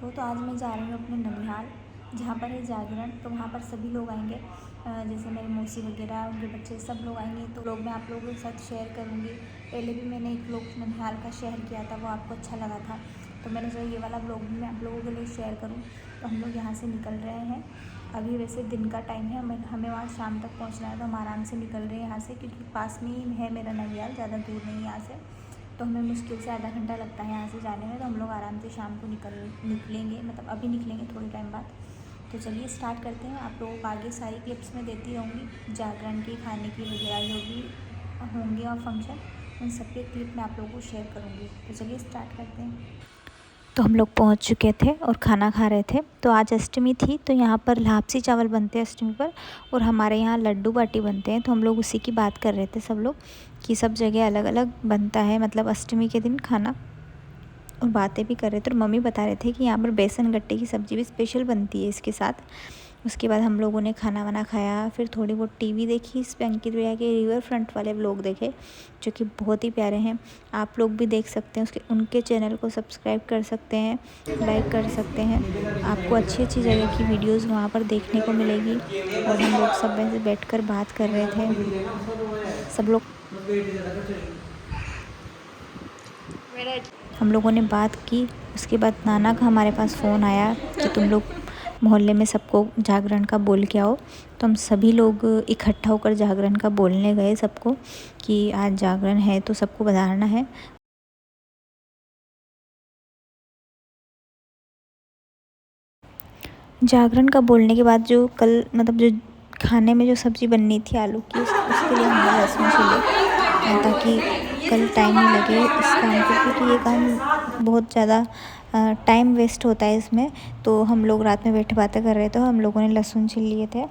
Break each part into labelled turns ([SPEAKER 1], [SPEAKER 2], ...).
[SPEAKER 1] को। तो आज मैं जा रही हूँ अपने ननिहाल, जहाँ पर है जागरण। तो वहाँ पर सभी लोग आएंगे, जैसे मेरी मौसी वगैरह, उनके बच्चे, सब लोग आएंगे। तो लोग मैं आप लोगों के साथ शेयर करूँगी। पहले भी मैंने एक व्लॉग ननिहाल का शेयर किया था, वो आपको अच्छा लगा था, तो मैंने सोचा ये वाला व्लॉग भी मैं आप लोगों के लिए शेयर करूँ। तो हम लोग यहाँ से निकल रहे हैं। अभी वैसे दिन का टाइम है, हमें वहाँ शाम तक पहुँचना है, तो हम आराम से निकल रहे हैं यहाँ से, क्योंकि पास में ही है मेरा ननिहाल, ज़्यादा दूर नहीं है यहाँ से। तो हमें मुश्किल से आधा घंटा लगता है यहाँ से जाने में। तो हम लोग आराम से शाम को निकलेंगे, मतलब अभी निकलेंगे थोड़े टाइम बाद। तो चलिए स्टार्ट करते हैं। आप लोगों को आगे सारी क्लिप्स में देती रहूँगी, जागरण की, खाने की वगैरह जो भी होंगे और फंक्शन, उन सब के क्लिप मैं आप लोगों को शेयर करूँगी। तो चलिए स्टार्ट करते हैं। तो हम लोग पहुंच चुके थे और खाना खा रहे थे। तो आज अष्टमी थी, तो यहाँ पर लापसी चावल बनते हैं अष्टमी पर, और हमारे यहाँ लड्डू बाटी बनते हैं। तो हम लोग उसी की बात कर रहे थे सब लोग, कि सब जगह अलग अलग बनता है, मतलब अष्टमी के दिन खाना, और बातें भी कर रहे थे। और मम्मी बता रहे थे कि यहाँ पर बेसन गट्टे की सब्ज़ी भी स्पेशल बनती है इसके साथ। उसके बाद हम लोगों ने खाना वाना खाया, फिर थोड़ी बहुत टीवी देखी। इस पे अंकित भैया के रिवर फ्रंट वाले व्लॉग देखे, जो कि बहुत ही प्यारे हैं। आप लोग भी देख सकते हैं, उनके चैनल को सब्सक्राइब कर सकते हैं, लाइक कर सकते हैं। आपको अच्छी अच्छी जगह की वीडियोस वहाँ पर देखने को मिलेगी। और हम लोग सब ऐसे बैठकर बात कर रहे थे, सब लोग हम लोगों ने बात की। उसके बाद नाना का हमारे पास फ़ोन आया कि तुम लोग मोहल्ले में सबको जागरण का बोल के आओ। तो हम सभी लोग इकट्ठा होकर जागरण का बोलने गए सबको, कि आज जागरण है तो सबको बधाना है। जागरण का बोलने के बाद जो कल, मतलब जो खाने में जो सब्ज़ी बननी थी आलू की, उसके लिए हमने लहसुन छीले, ताकि कल टाइम नहीं लगे इस काम को, क्योंकि ये काम बहुत ज़्यादा टाइम वेस्ट होता है इसमें। तो हम लोग रात में बैठे बातें कर रहे थे, हम लोगों ने लहसुन छील लिए थे,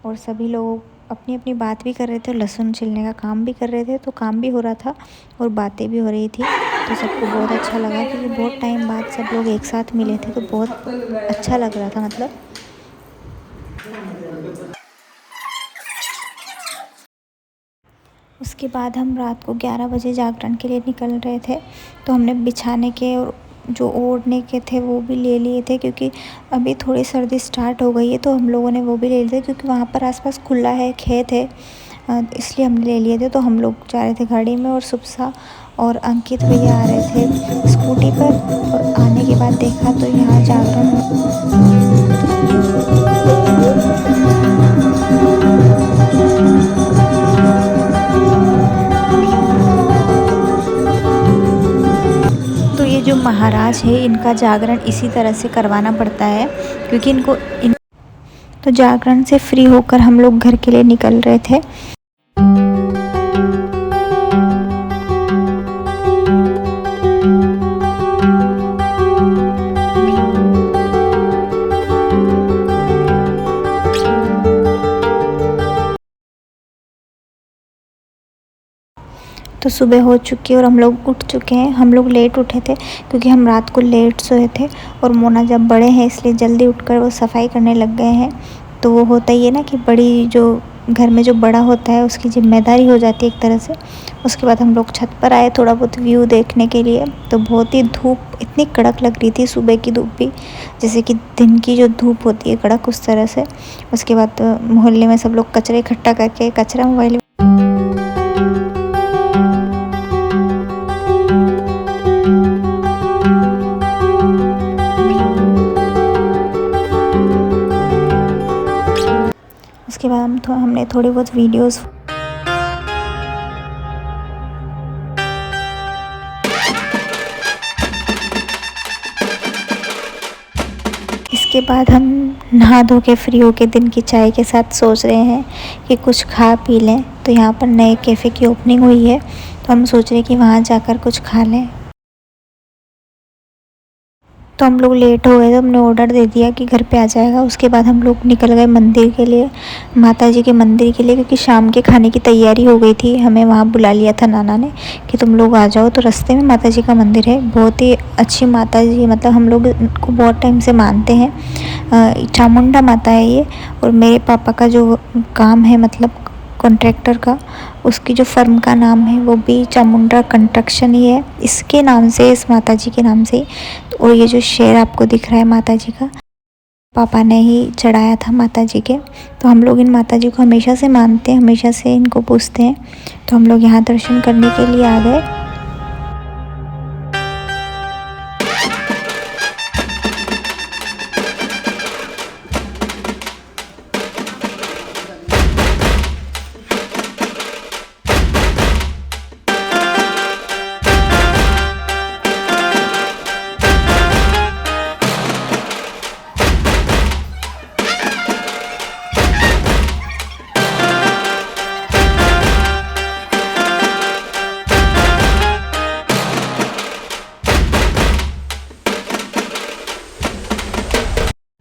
[SPEAKER 1] और सभी लोग अपनी अपनी बात भी कर रहे थे, और लहसुन छीलने का काम भी कर रहे थे। तो काम भी हो रहा था और बातें भी हो रही थी। तो सबको बहुत अच्छा लगा, क्योंकि बहुत टाइम बाद सब लोग एक साथ मिले थे, तो बहुत अच्छा लग रहा था मतलब। उसके बाद हम रात को 11 बजे जागरण के लिए निकल रहे थे। तो हमने बिछाने के और जो ओढ़ने के थे वो भी ले लिए थे, क्योंकि अभी थोड़ी सर्दी स्टार्ट हो गई है। तो हम लोगों ने वो भी ले लिए थे, क्योंकि वहाँ पर आसपास खुला है, खेत है, इसलिए हमने ले लिए थे। तो हम लोग जा रहे थे गाड़ी में, और सुबसा और अंकित भैया आ रहे थे स्कूटी पर। और आने के बाद देखा तो यहाँ जागरण तो ये जो महाराज है, इनका जागरण इसी तरह से करवाना पड़ता है, क्योंकि तो जागरण से फ्री होकर हम लोग घर के लिए निकल रहे थे। तो सुबह हो चुकी है और हम लोग उठ चुके हैं। हम लोग लेट उठे थे, क्योंकि हम रात को लेट सोए थे, और मोना जब बड़े हैं इसलिए जल्दी उठकर वो सफाई करने लग गए हैं। तो वो होता ही है ना, कि बड़ी जो घर में जो बड़ा होता है उसकी जिम्मेदारी हो जाती है एक तरह से। उसके बाद हम लोग छत पर आए थोड़ा बहुत व्यू देखने के लिए। तो बहुत ही धूप इतनी कड़क लग रही थी, सुबह की धूप भी जैसे कि दिन की जो धूप होती है कड़क, उस तरह से। उसके बाद मोहल्ले में सब लोग कचरे इकट्ठा करके कचरा मोबाइल उसके बाद हमने थोड़ी बहुत वीडियोस इसके बाद हम नहा धो के फ्री होके दिन की चाय के साथ सोच रहे हैं कि कुछ खा पी लें। तो यहाँ पर नए कैफ़े की ओपनिंग हुई है, तो हम सोच रहे हैं कि वहाँ जाकर कुछ खा लें। तो हम लोग लेट हो गए, तो हमने ऑर्डर दे दिया कि घर पे आ जाएगा। उसके बाद हम लोग निकल गए मंदिर के लिए, माता जी के मंदिर के लिए, क्योंकि शाम के खाने की तैयारी हो गई थी। हमें वहाँ बुला लिया था नाना ने कि तुम लोग आ जाओ। तो रास्ते में माता जी का मंदिर है, बहुत ही अच्छी माता जी, मतलब हम लोग इनको बहुत टाइम से मानते हैं। चामुंडा माता है ये। और मेरे पापा का जो काम है, मतलब कॉन्ट्रैक्टर का, उसकी जो फर्म का नाम है वो भी चामुंडा कंस्ट्रक्शन ही है, इसके नाम से, इस माता जी के नाम से ही। और ये जो शेर आपको दिख रहा है माता जी का, पापा ने ही चढ़ाया था माता जी के। तो हम लोग इन माता जी को हमेशा से मानते हैं, हमेशा से इनको पूजते हैं। तो हम लोग यहाँ दर्शन करने के लिए आ गए।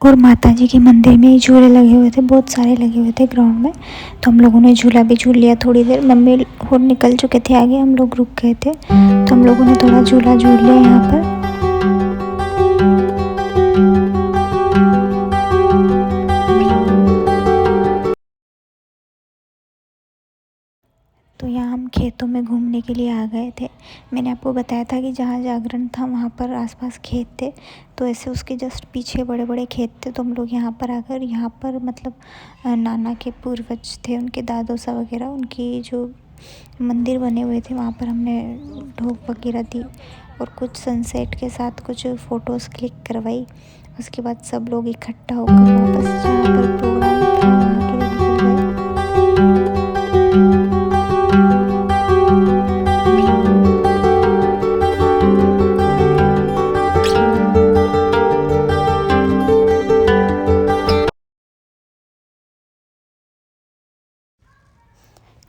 [SPEAKER 1] और माता जी के मंदिर में ही झूले लगे हुए थे, बहुत सारे लगे हुए थे ग्राउंड में। तो हम लोगों ने झूला भी झूल लिया थोड़ी देर। मम्मी और निकल चुके थे आगे, हम लोग रुक गए थे, तो हम लोगों ने थोड़ा झूला झूल लिया यहाँ पर। तो यहाँ हम खेतों में घूमने के लिए आ गए थे। मैंने आपको बताया था कि जहाँ जागरण था वहाँ पर आसपास खेत थे, तो ऐसे उसके जस्ट पीछे बड़े बड़े खेत थे। तो हम लोग यहाँ पर आकर, यहाँ पर मतलब नाना के पूर्वज थे, उनके दादोसा वगैरह, उनकी जो मंदिर बने हुए थे, वहाँ पर हमने धूप वगैरह दी और कुछ सनसेट के साथ कुछ फ़ोटोज़ क्लिक करवाई। उसके बाद सब लोग इकट्ठा होकर वापस जहाँ पर प्रोग्राम था वहाँ के लिए निकल गए।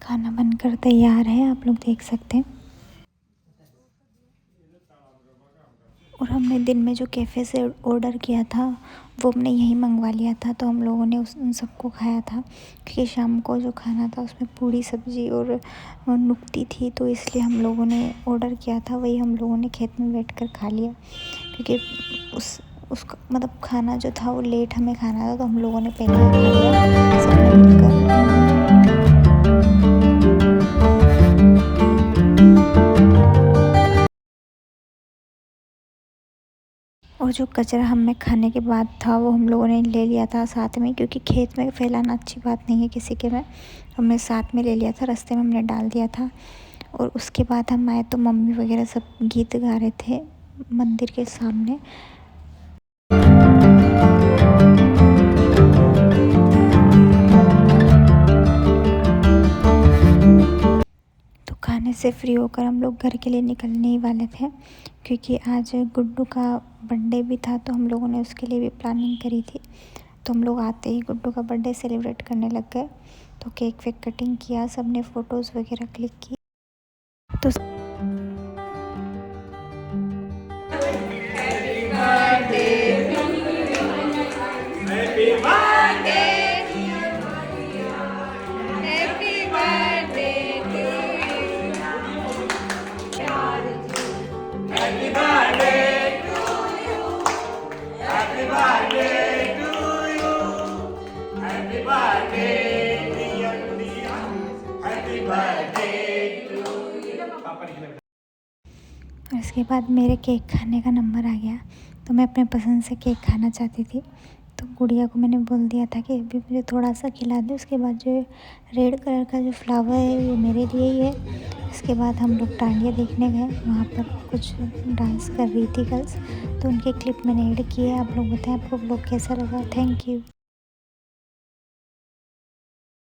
[SPEAKER 1] खाना बनकर तैयार है, आप लोग देख सकते हैं। और हमने दिन में जो कैफ़े से ऑर्डर किया था वो हमने यहीं मंगवा लिया था, तो हम लोगों ने उन सबको खाया था, क्योंकि शाम को जो खाना था उसमें पूड़ी सब्ज़ी और नुक्ती थी, तो इसलिए हम लोगों ने ऑर्डर किया था, वही हम लोगों ने खेत में बैठ कर खा लिया। क्योंकि उसका मतलब खाना जो था वो लेट हमें खाना था, तो हम लोगों ने पहले ही खा लिया सबने मिलकर। और जो कचरा हमें खाने के बाद था वो हम लोगों ने ले लिया था साथ में, क्योंकि खेत में फैलाना अच्छी बात नहीं है किसी के में। हमने साथ में ले लिया था, रास्ते में हमने डाल दिया था। और उसके बाद हम आए तो मम्मी वगैरह सब गीत गा रहे थे मंदिर के सामने। तो खाने से फ्री होकर हम लोग घर के लिए निकलने ही वाले थे, क्योंकि आज गुड्डू का बर्थडे भी था, तो हम लोगों ने उसके लिए भी प्लानिंग करी थी। तो हम लोग आते ही गुड्डू का बर्थडे सेलिब्रेट करने लग गए। तो केक वेक कटिंग किया, सब ने फ़ोटोज़ वगैरह क्लिक की। तो इसके बाद मेरे केक खाने का नंबर आ गया, तो मैं अपने पसंद से केक खाना चाहती थी। तो गुड़िया को मैंने बोल दिया था कि अभी मुझे थोड़ा सा खिला दे। उसके बाद जो रेड कलर का जो फ्लावर है ये मेरे लिए ही है। इसके बाद हम लोग डांडिया देखने गए, वहाँ पर कुछ डांस कर रही थी गर्ल्स, तो उनके क्लिप मैंने ऐड किए। आप लोग बताएं आपको ब्लॉग कैसा लगा। Thank you.